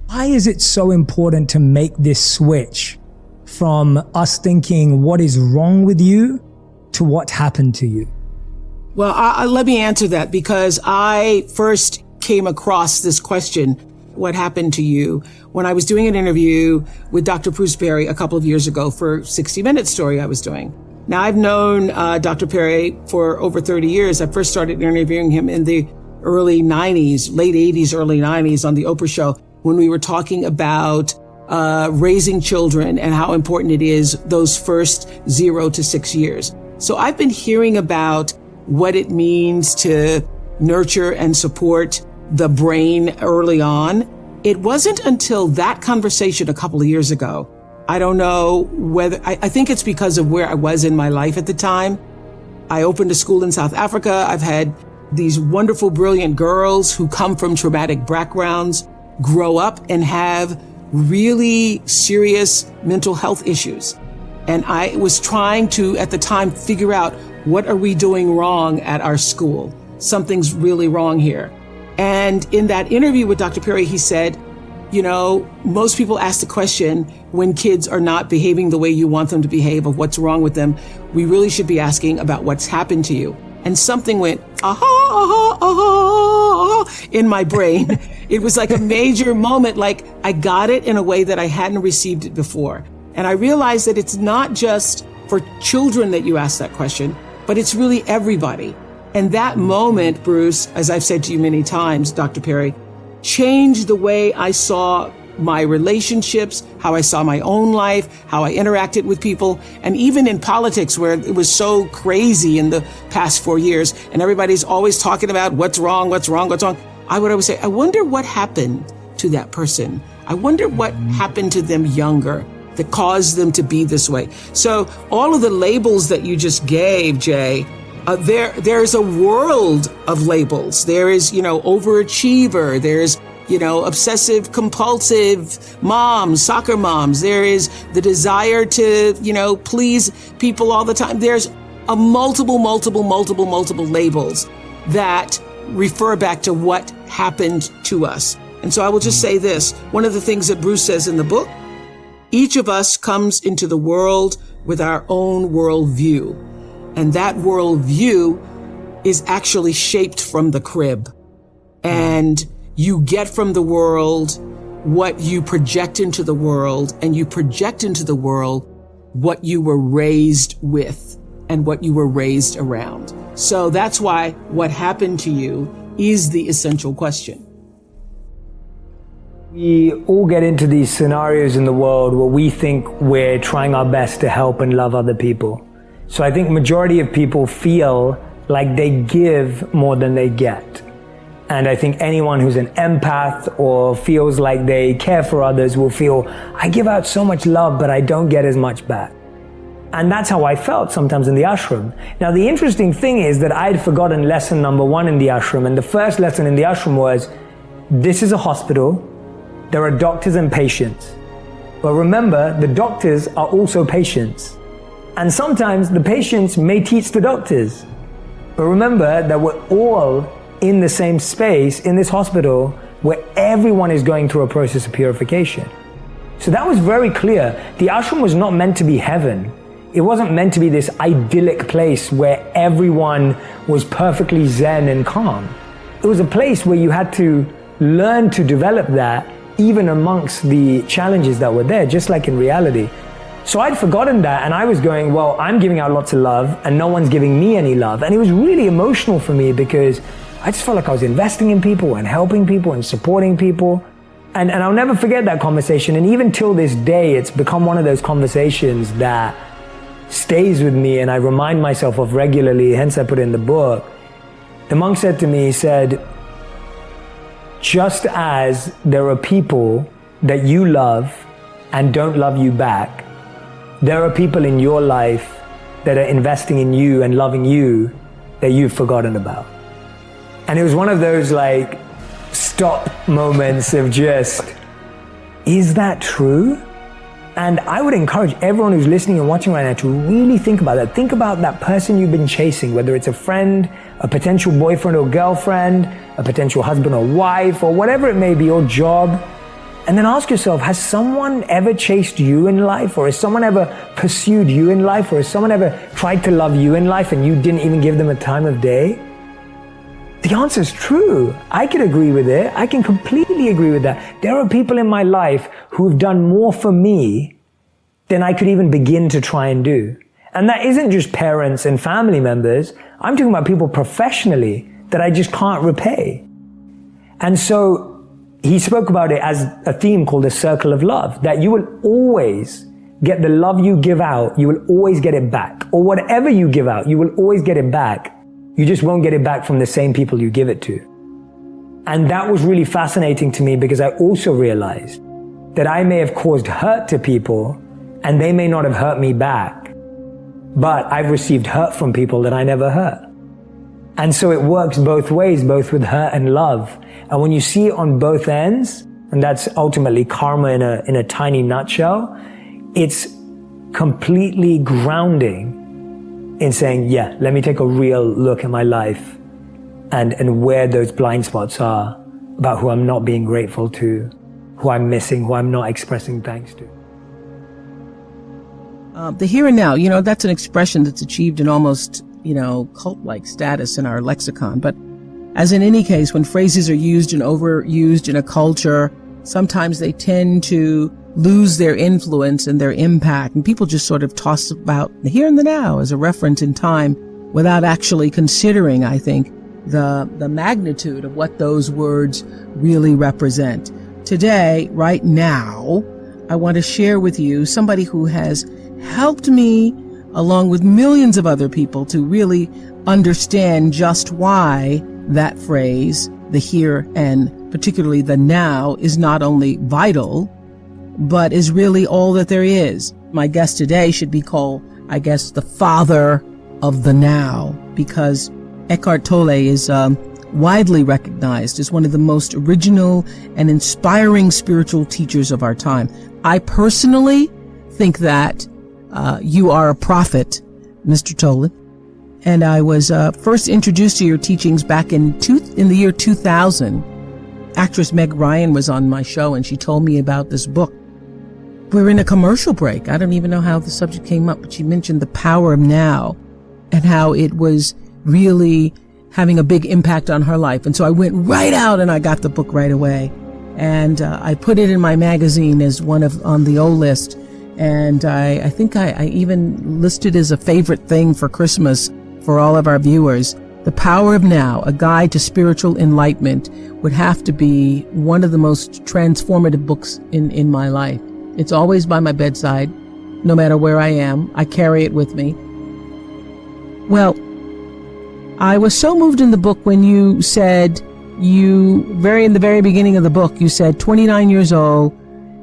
Why is it so important to make this switch from us thinking what is wrong with you to what happened to you? Well, let me answer that, because I first came across this question, what happened to you, when I was doing an interview with Dr. Bruce Perry a couple of years ago for 60 Minutes story I was doing. Now, I've known Dr. Perry for over 30 years. I first started interviewing him in the early 90s, late 80s, early 90s on the Oprah show, when we were talking about raising children and how important it is those first 0 to 6 years. So I've been hearing about what it means to nurture and support the brain early on. It wasn't until that conversation a couple of years ago. I don't know whether, I think it's because of where I was in my life at the time. I opened a school in South Africa. I've had these wonderful, brilliant girls who come from traumatic backgrounds grow up and have really serious mental health issues. And I was trying to, at the time, figure out, what are we doing wrong at our school? Something's really wrong here. And in that interview with Dr. Perry, he said, you know, most people ask the question when kids are not behaving the way you want them to behave, of what's wrong with them. We really should be asking about what's happened to you. And something went, in my brain. It was like a major moment, like I got it in a way that I hadn't received it before. And I realized that it's not just for children that you ask that question, but it's really everybody. And that moment, Bruce, as I've said to you many times, Dr. Perry, changed the way I saw my relationships, how I saw my own life, how I interacted with people, and even in politics, where it was so crazy in the past 4 years, and everybody's always talking about what's wrong. I would always say, I wonder what happened to that person. I wonder what happened to them younger that caused them to be this way. So all of the labels that you just gave, Jay, there's a world of labels. There is, overachiever. There's, obsessive compulsive moms, soccer moms. There is the desire to, please people all the time. There's a multiple labels that refer back to what happened to us. And so I will just say this. One of the things that Bruce says in the book, each of us comes into the world with our own worldview. And that worldview is actually shaped from the crib. And you get from the world what you project into the world, and you project into the world what you were raised with and what you were raised around. So that's why what happened to you is the essential question. We all get into these scenarios in the world where we think we're trying our best to help and love other people. So I think majority of people feel like they give more than they get. And I think anyone who's an empath or feels like they care for others will feel, I give out so much love, but I don't get as much back. And that's how I felt sometimes in the ashram. Now, the interesting thing is that I'd forgotten lesson number 1 in the ashram. And the first lesson in the ashram was, this is a hospital. There are doctors and patients. But remember, the doctors are also patients. And sometimes the patients may teach the doctors. But remember that we're all in the same space in this hospital where everyone is going through a process of purification. So that was very clear. The ashram was not meant to be heaven. It wasn't meant to be this idyllic place where everyone was perfectly zen and calm. It was a place where you had to learn to develop that even amongst the challenges that were there, just like in reality. So I'd forgotten that, and I was going, well, I'm giving out lots of love and no one's giving me any love. And it was really emotional for me because I just felt like I was investing in people and helping people and supporting people. And I'll never forget that conversation. And even till this day, it's become one of those conversations that stays with me and I remind myself of regularly, hence I put it in the book. The monk said to me, he said, just as there are people that you love and don't love you back, there are people in your life that are investing in you and loving you that you've forgotten about. And it was one of those like stop moments of just, is that true? And I would encourage everyone who's listening and watching right now to really think about that. Think about that person you've been chasing, whether it's a friend, a potential boyfriend or girlfriend, a potential husband or wife, or whatever it may be, or job. And then ask yourself, has someone ever chased you in life? Or has someone ever pursued you in life? Or has someone ever tried to love you in life and you didn't even give them a time of day? The answer is true. I could agree with it. I can completely agree with that. There are people in my life who've done more for me than I could even begin to try and do. And that isn't just parents and family members. I'm talking about people professionally that I just can't repay. And so he spoke about it as a theme called the circle of love, that you will always get the love you give out, you will always get it back. Or whatever you give out, you will always get it back. You just won't get it back from the same people you give it to. And that was really fascinating to me because I also realized that I may have caused hurt to people and they may not have hurt me back, but I've received hurt from people that I never hurt. And so it works both ways, both with hurt and love. And when you see it on both ends, and that's ultimately karma in a tiny nutshell, it's completely grounding in saying, yeah, let me take a real look at my life and where those blind spots are about who I'm not being grateful to, who I'm missing, who I'm not expressing thanks to. The here and now, that's an expression that's achieved an almost, cult-like status in our lexicon. But as in any case, when phrases are used and overused in a culture, sometimes they tend to lose their influence and their impact. And people just sort of toss about the here and the now as a reference in time without actually considering, I think, the magnitude of what those words really represent. Today, right now, I want to share with you somebody who has helped me, along with millions of other people, to really understand just why that phrase, the here and particularly the now, is not only vital, but is really all that there is. My guest today should be called, I guess, the father of the now, because Eckhart Tolle is widely recognized as one of the most original and inspiring spiritual teachers of our time. I personally think that you are a prophet, Mr. Tolle. And I was first introduced to your teachings back in the year 2000. Actress Meg Ryan was on my show, and she told me about this book. We're in a commercial break. I don't even know how the subject came up, but she mentioned the power of now and how it was really having a big impact on her life. And so I went right out and I got the book right away. And I put it in my magazine as on the O list. And I think I even listed as a favorite thing for Christmas for all of our viewers. The Power of Now, A Guide to Spiritual Enlightenment, would have to be one of the most transformative books in my life. It's always by my bedside, no matter where I am. I carry it with me. Well, I was so moved in the book when you said, in the very beginning of the book, you said, 29 years old,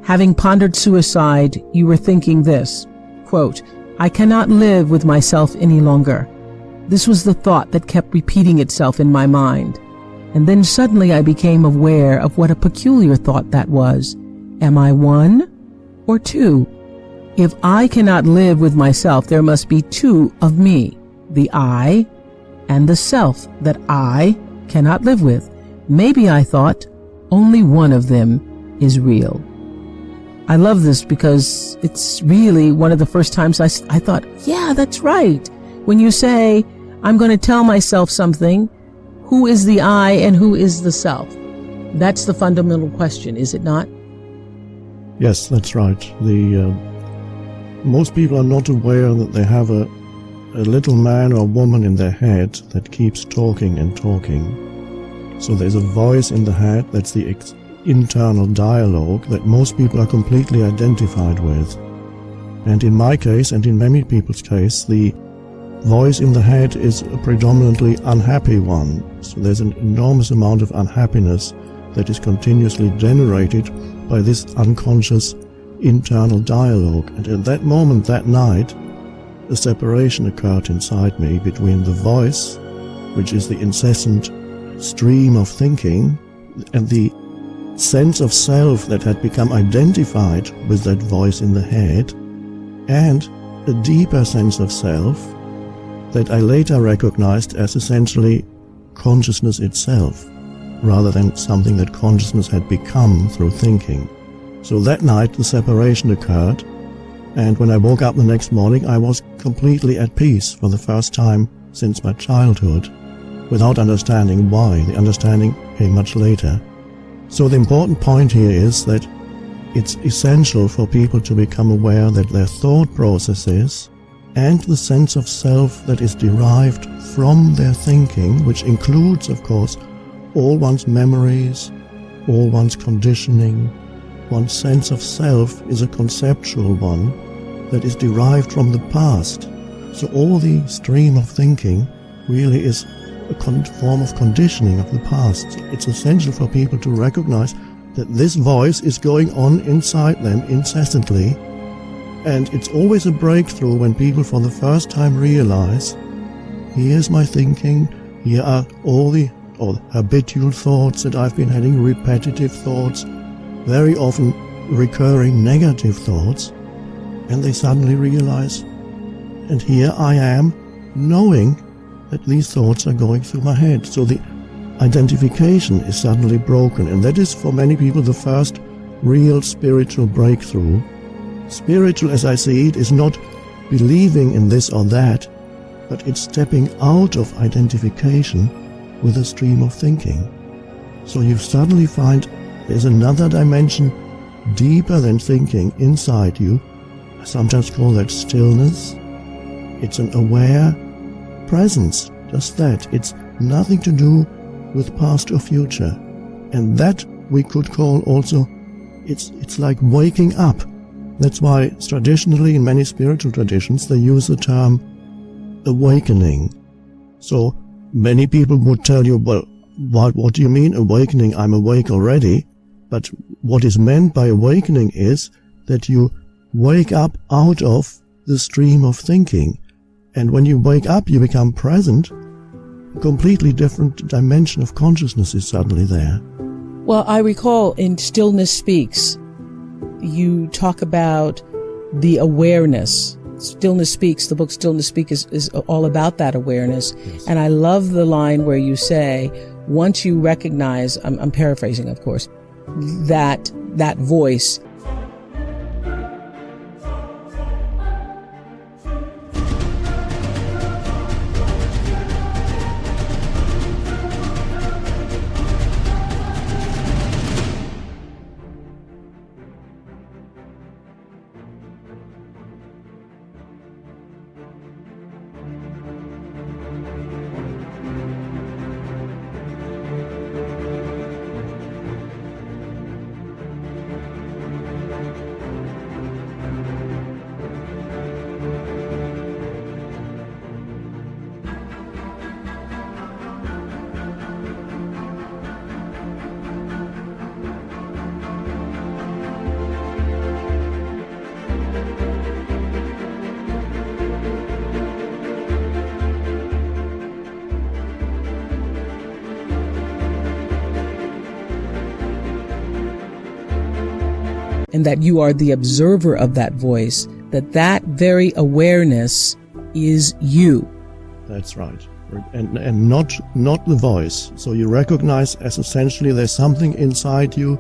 having pondered suicide, you were thinking this, quote, I cannot live with myself any longer. This was the thought that kept repeating itself in my mind. And then suddenly I became aware of what a peculiar thought that was. Am I one or two? If I cannot live with myself, there must be two of me, the I and the self that I cannot live with. Maybe, I thought, only one of them is real. I love this because it's really one of the first times I thought, yeah, that's right. When you say, I'm going to tell myself something, who is the I and who is the self? That's the fundamental question, is it not? Yes, that's right. Most people are not aware that they have a little man or woman in their head that keeps talking and talking. So there's a voice in the head, that's the internal dialogue that most people are completely identified with. And in my case, and in many people's case, the voice in the head is a predominantly unhappy one. So there's an enormous amount of unhappiness that is continuously generated by this unconscious internal dialogue. And at that moment, that night, a separation occurred inside me between the voice, which is the incessant stream of thinking, and the sense of self that had become identified with that voice in the head, and a deeper sense of self that I later recognized as essentially consciousness itself, rather than something that consciousness had become through thinking. So that night the separation occurred, and when I woke up the next morning I was completely at peace for the first time since my childhood, without understanding why. The understanding came much later. So the important point here is that it's essential for people to become aware that their thought processes and the sense of self that is derived from their thinking, which includes, of course, all one's memories, all one's conditioning, one's sense of self is a conceptual one that is derived from the past. So all the stream of thinking really is a form of conditioning of the past. It's essential for people to recognize that this voice is going on inside them incessantly, and it's always a breakthrough when people for the first time realize, here's my thinking, here are all the habitual thoughts that I've been having, repetitive thoughts, very often recurring negative thoughts, and they suddenly realize, and here I am knowing that these thoughts are going through my head. So the identification is suddenly broken, and that is for many people the first real spiritual breakthrough. Spiritual, as I see it, is not believing in this or that, but it's stepping out of identification with a stream of thinking. So you suddenly find there's another dimension deeper than thinking inside you. I sometimes call that stillness. It's an aware presence, just that. It's nothing to do with past or future. And that we could call also, it's like waking up. That's why traditionally in many spiritual traditions they use the term awakening. So many people would tell you, well, what do you mean awakening? I'm awake already. But what is meant by awakening is that you wake up out of the stream of thinking. And when you wake up, you become present. A completely different dimension of consciousness is suddenly there. Well, I recall in Stillness Speaks, you talk about the awareness. Stillness Speaks, the book Stillness Speaks is all about that awareness. Yes. And I love the line where you say, once you recognize, I'm paraphrasing, of course, that voice, and that you are the observer of that voice, that very awareness is you. That's right. And not the voice. So you recognize as essentially there's something inside you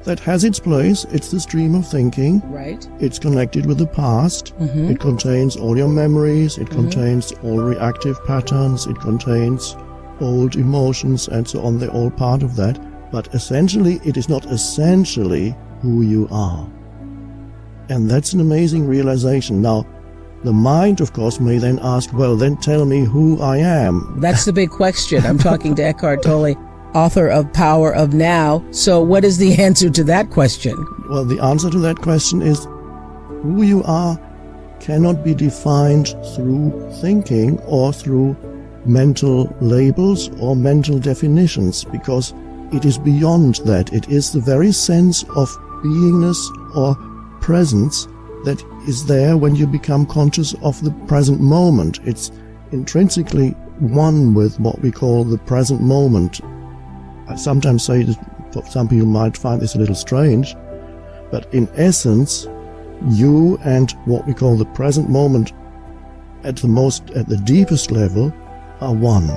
that has its place. It's the stream of thinking. Right. It's connected with the past. Mm-hmm. It contains all your memories. It contains all reactive patterns. It contains old emotions and so on. They're all part of that. But essentially, it is not essentially who you are. And that's an amazing realization. Now, the mind, of course, may then ask, well, then tell me who I am. That's the big question. I'm talking to Eckhart Tolle, author of Power of Now. So what is the answer to that question? Well, the answer to that question is who you are cannot be defined through thinking or through mental labels or mental definitions, because it is beyond that. It is the very sense of beingness or presence that is there when you become conscious of the present moment. It's intrinsically one with what we call the present moment. I sometimes say that some people might find this a little strange, but in essence, you and what we call the present moment at the deepest level are one.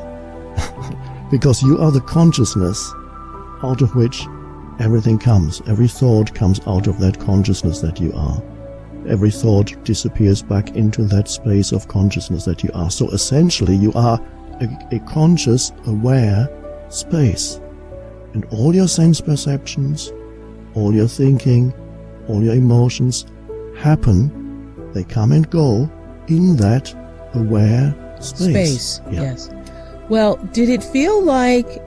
Because you are the consciousness out of which everything comes. Every thought comes out of that consciousness that you are. Every thought disappears back into that space of consciousness that you are. So essentially you are a conscious, aware space. And all your sense perceptions, all your thinking, all your emotions happen, they come and go in that aware space. Yes. Well, did it feel like...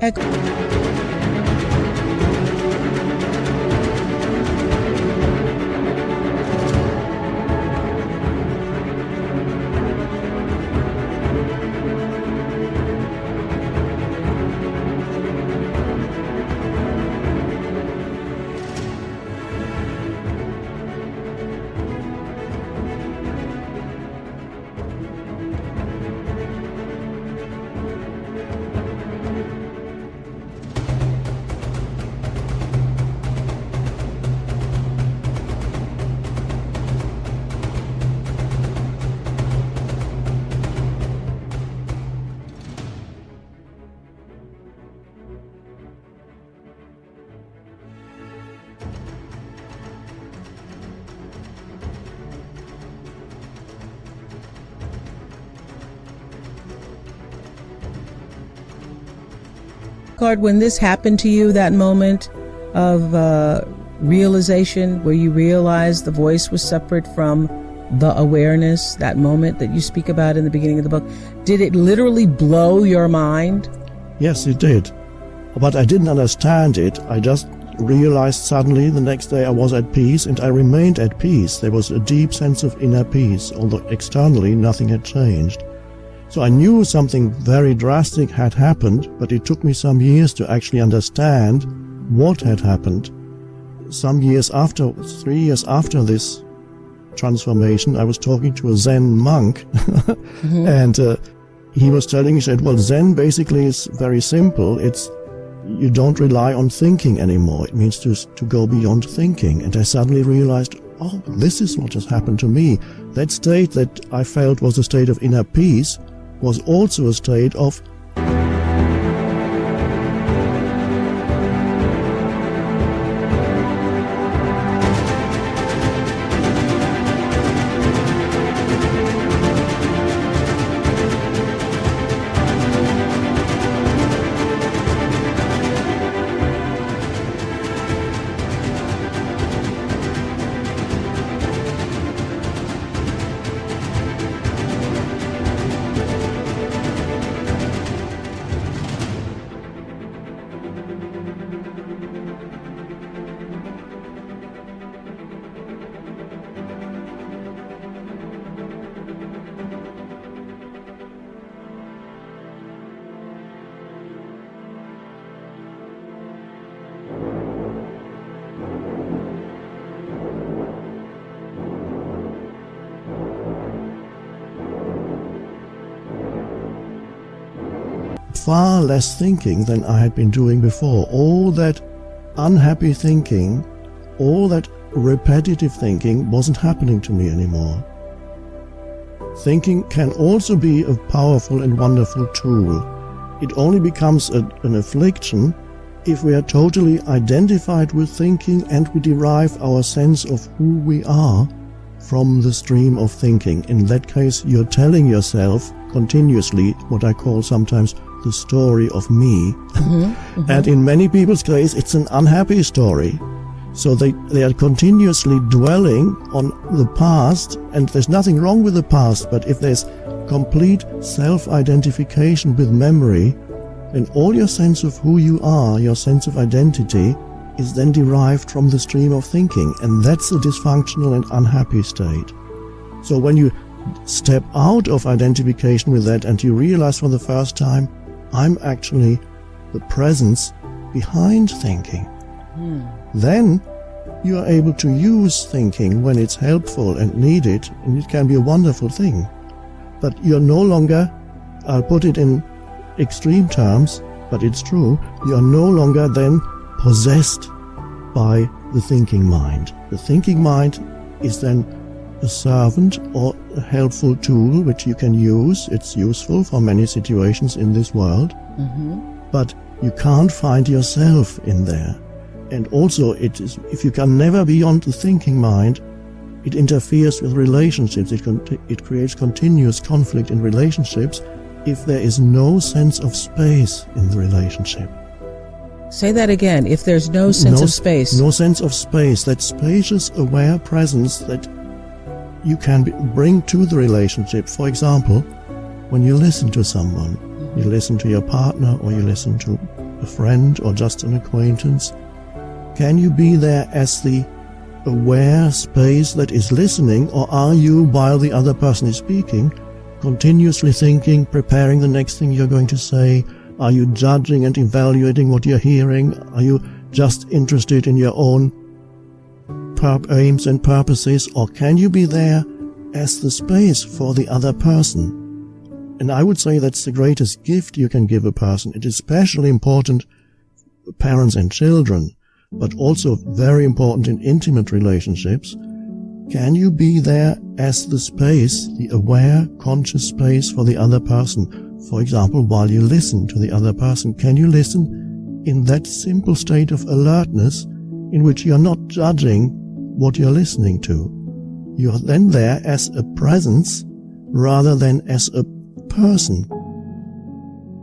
when this happened to you, that moment of realization where you realized the voice was separate from the awareness, that moment that you speak about in the beginning of the book, did it literally blow your mind? Yes, it did. But I didn't understand it. I just realized suddenly the next day I was at peace, and I remained at peace. There was a deep sense of inner peace, although externally nothing had changed. So I knew something very drastic had happened, but it took me some years to actually understand what had happened. Some years after, 3 years after this transformation, I was talking to a Zen monk, and he was telling me, he said, well, Zen basically is very simple. It's, you don't rely on thinking anymore. It means to go beyond thinking. And I suddenly realized, oh, this is what has happened to me. That state that I felt was a state of inner peace was also a state of far less thinking than I had been doing before. All that unhappy thinking, all that repetitive thinking wasn't happening to me anymore. Thinking can also be a powerful and wonderful tool. It only becomes an affliction if we are totally identified with thinking and we derive our sense of who we are from the stream of thinking. In that case, you're telling yourself continuously what I call sometimes the story of me. And in many people's case, it's an unhappy story. So they are continuously dwelling on the past, and there's nothing wrong with the past, but if there's complete self-identification with memory, then all your sense of who you are, your sense of identity, is then derived from the stream of thinking, and that's a dysfunctional and unhappy state. So when you step out of identification with that and you realize for the first time, I'm actually the presence behind thinking, then you are able to use thinking when it's helpful and needed, and it can be a wonderful thing. But you're no longer, I'll put it in extreme terms, but it's true, you are no longer then possessed by the thinking mind. The thinking mind is then a servant or a helpful tool which you can use. It's useful for many situations in this world, but you can't find yourself in there. And also, if you can never beyond the thinking mind, it interferes with relationships. It creates continuous conflict in relationships if there is no sense of space in the relationship. Say that again. If there's no sense of space. No sense of space. That spacious, aware presence that you can bring to the relationship. For example, when you listen to someone, you listen to your partner or you listen to a friend or just an acquaintance, can you be there as the aware space that is listening, or are you, while the other person is speaking, continuously thinking, preparing the next thing you're going to say? Are you judging and evaluating what you're hearing? Are you just interested in your own aims and purposes? Or can you be there as the space for the other person? And I would say that's the greatest gift you can give a person. It is especially important for parents and children, but also very important in intimate relationships. Can you be there as the space, the aware, conscious space for the other person? For example, while you listen to the other person, can you listen in that simple state of alertness in which you're not judging what you're listening to? You're then there as a presence rather than as a person.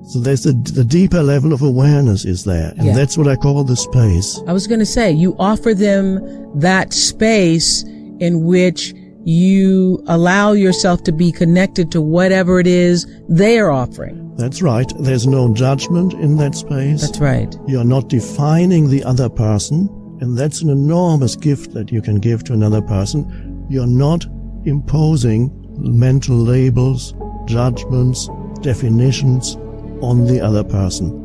So there's the deeper level of awareness is there, and that's what I call the space. I was going to say, you offer them that space in which you allow yourself to be connected to whatever it is they are offering. That's right. There's no judgment in that space. That's right. You're not defining the other person, and that's an enormous gift that you can give to another person. You're not imposing mental labels, judgments, definitions on the other person.